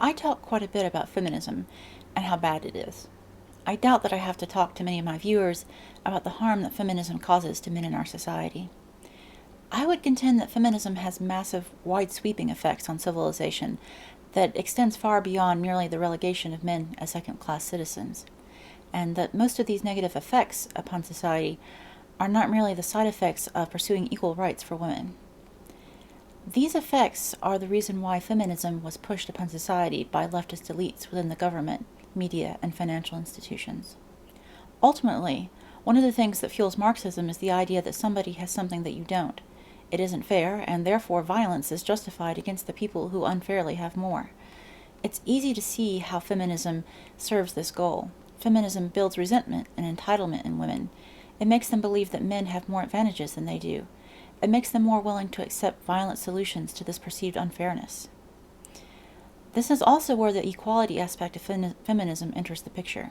I talk quite a bit about feminism and how bad it is. I doubt that I have to talk to many of my viewers about the harm that feminism causes to men in our society. I would contend that feminism has massive, wide-sweeping effects on civilization that extends far beyond merely the relegation of men as second-class citizens, and that most of these negative effects upon society are not merely the side effects of pursuing equal rights for women. These effects are the reason why feminism was pushed upon society by leftist elites within the government, media, and financial institutions. Ultimately, one of the things that fuels Marxism is the idea that somebody has something that you don't. It isn't fair, and therefore violence is justified against the people who unfairly have more. It's easy to see how feminism serves this goal. Feminism builds resentment and entitlement in women. It makes them believe that men have more advantages than they do. It makes them more willing to accept violent solutions to this perceived unfairness. This is also where the equality aspect of feminism enters the picture.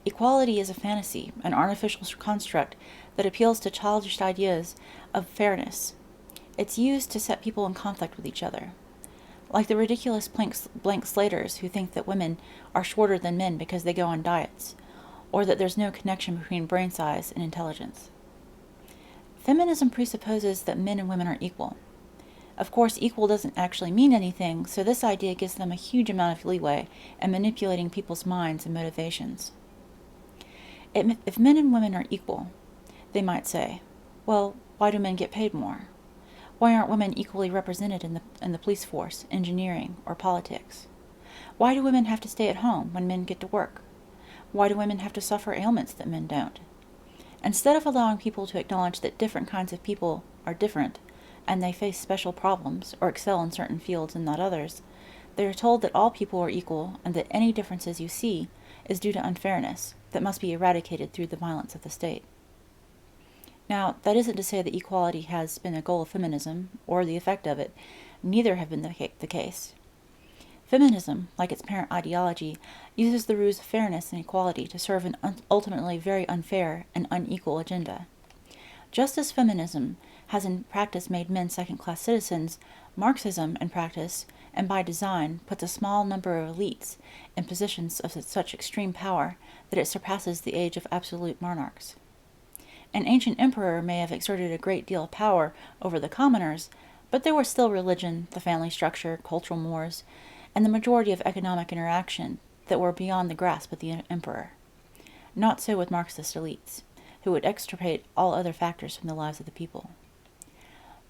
Equality is a fantasy, an artificial construct that appeals to childish ideas of fairness. It's used to set people in conflict with each other. Like the ridiculous blank slaters who think that women are shorter than men because they go on diets, or that there's no connection between brain size and intelligence. Feminism presupposes that men and women are equal. Of course, equal doesn't actually mean anything, so this idea gives them a huge amount of leeway in manipulating people's minds and motivations. If men and women are equal, they might say, well, why do men get paid more? Why aren't women equally represented in the police force, engineering, or politics? Why do women have to stay at home when men get to work? Why do women have to suffer ailments that men don't? Instead of allowing people to acknowledge that different kinds of people are different, and they face special problems or excel in certain fields and not others, they are told that all people are equal and that any differences you see is due to unfairness that must be eradicated through the violence of the state. Now, that isn't to say that equality has been a goal of feminism or the effect of it. Neither have been the case. Feminism, like its parent ideology, uses the rules of fairness and equality to serve an ultimately very unfair and unequal agenda. Just as feminism has in practice made men second-class citizens, Marxism in practice, and by design, puts a small number of elites in positions of such extreme power that it surpasses the age of absolute monarchs. An ancient emperor may have exerted a great deal of power over the commoners, but there was still religion, the family structure, cultural mores, and the majority of economic interaction that were beyond the grasp of the emperor. Not so with Marxist elites, who would extirpate all other factors from the lives of the people.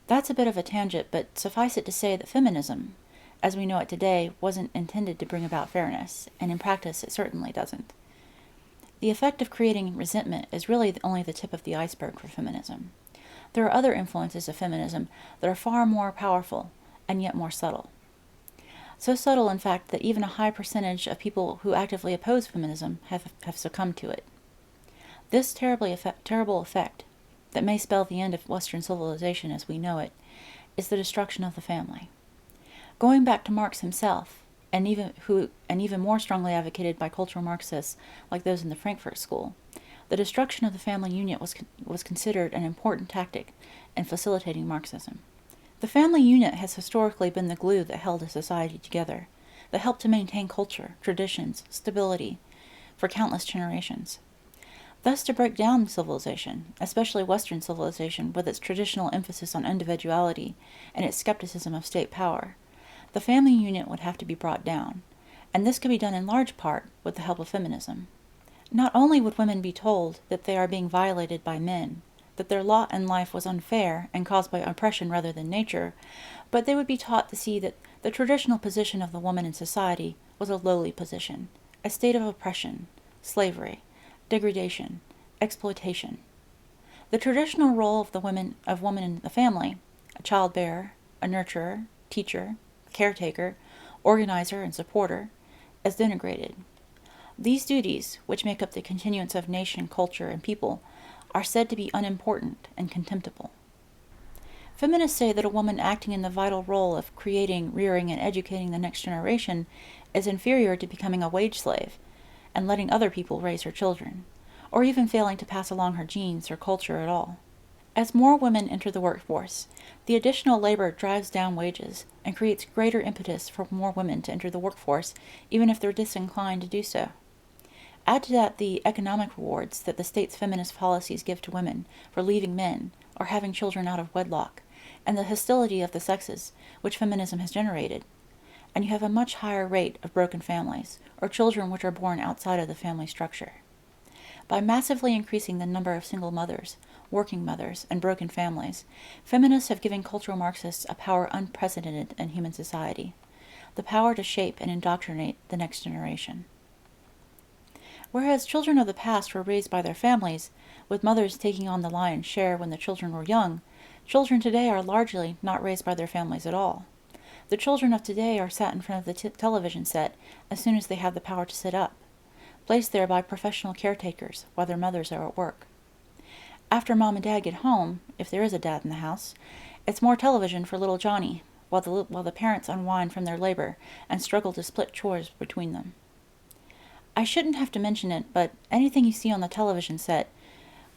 That's a bit of a tangent, but suffice it to say that feminism, as we know it today, wasn't intended to bring about fairness, and in practice it certainly doesn't. The effect of creating resentment is really only the tip of the iceberg for feminism. There are other influences of feminism that are far more powerful and yet more subtle. So subtle, in fact, that even a high percentage of people who actively oppose feminism have succumbed to it. This terrible effect, that may spell the end of Western civilization as we know it, is the destruction of the family. Going back to Marx himself, and even more strongly advocated by cultural Marxists like those in the Frankfurt School, the destruction of the family unit was considered an important tactic in facilitating Marxism. The family unit has historically been the glue that held a society together, that helped to maintain culture, traditions, stability for countless generations. Thus, to break down civilization, especially Western civilization with its traditional emphasis on individuality and its skepticism of state power, the family unit would have to be brought down, and this could be done in large part with the help of feminism. Not only would women be told that they are being violated by men, that their lot in life was unfair and caused by oppression rather than nature, but they would be taught to see that the traditional position of the woman in society was a lowly position, a state of oppression, slavery, degradation, exploitation. The traditional role of woman in the family, a childbearer, a nurturer, teacher, caretaker, organizer, and supporter, is denigrated. These duties, which make up the continuance of nation, culture, and people, are said to be unimportant and contemptible. Feminists say that a woman acting in the vital role of creating, rearing, and educating the next generation is inferior to becoming a wage slave and letting other people raise her children, or even failing to pass along her genes or culture at all. As more women enter the workforce, the additional labor drives down wages and creates greater impetus for more women to enter the workforce, even if they're disinclined to do so. Add to that the economic rewards that the state's feminist policies give to women for leaving men or having children out of wedlock, and the hostility of the sexes, which feminism has generated, and you have a much higher rate of broken families, or children which are born outside of the family structure. By massively increasing the number of single mothers, working mothers, and broken families, feminists have given cultural Marxists a power unprecedented in human society, the power to shape and indoctrinate the next generation. Whereas children of the past were raised by their families, with mothers taking on the lion's share when the children were young, children today are largely not raised by their families at all. The children of today are sat in front of the television set as soon as they have the power to sit up, placed there by professional caretakers while their mothers are at work. After mom and dad get home, if there is a dad in the house, it's more television for little Johnny, while the parents unwind from their labor and struggle to split chores between them. I shouldn't have to mention it, but anything you see on the television set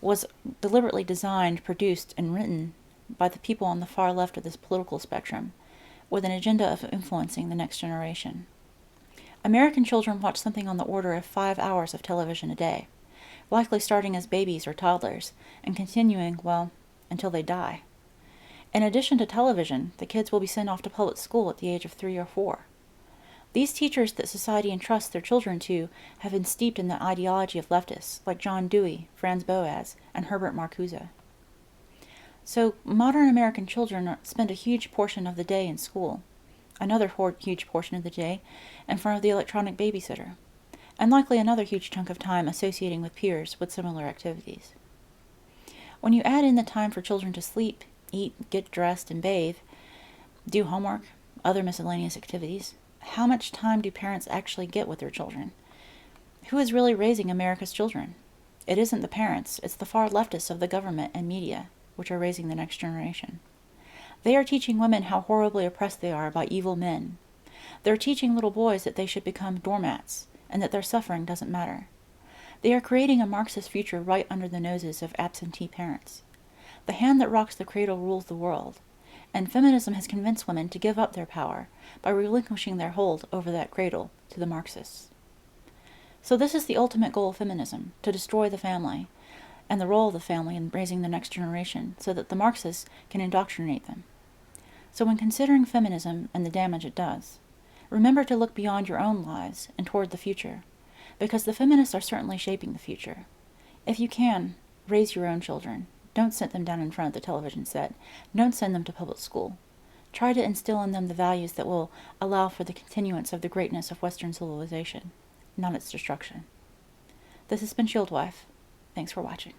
was deliberately designed, produced, and written by the people on the far left of this political spectrum, with an agenda of influencing the next generation. American children watch something on the order of 5 hours of television a day, likely starting as babies or toddlers, and continuing, well, until they die. In addition to television, the kids will be sent off to public school at the age of 3 or 4. These teachers that society entrusts their children to have been steeped in the ideology of leftists like John Dewey, Franz Boas, and Herbert Marcuse. So modern American children spend a huge portion of the day in school, another huge portion of the day in front of the electronic babysitter, and likely another huge chunk of time associating with peers with similar activities. When you add in the time for children to sleep, eat, get dressed, and bathe, do homework, other miscellaneous activities, how much time do parents actually get with their children? Who is really raising America's children? It isn't the parents, it's the far leftists of the government and media, which are raising the next generation. They are teaching women how horribly oppressed they are by evil men. They're teaching little boys that they should become doormats, and that their suffering doesn't matter. They are creating a Marxist future right under the noses of absentee parents. The hand that rocks the cradle rules the world, and feminism has convinced women to give up their power by relinquishing their hold over that cradle to the Marxists. So this is the ultimate goal of feminism, to destroy the family, and the role of the family in raising the next generation, so that the Marxists can indoctrinate them. So when considering feminism and the damage it does, remember to look beyond your own lives and toward the future, because the feminists are certainly shaping the future. If you can, raise your own children. Don't sit them down in front of the television set. Don't send them to public school. Try to instill in them the values that will allow for the continuance of the greatness of Western civilization, not its destruction. This has been Shieldwife. Thanks for watching.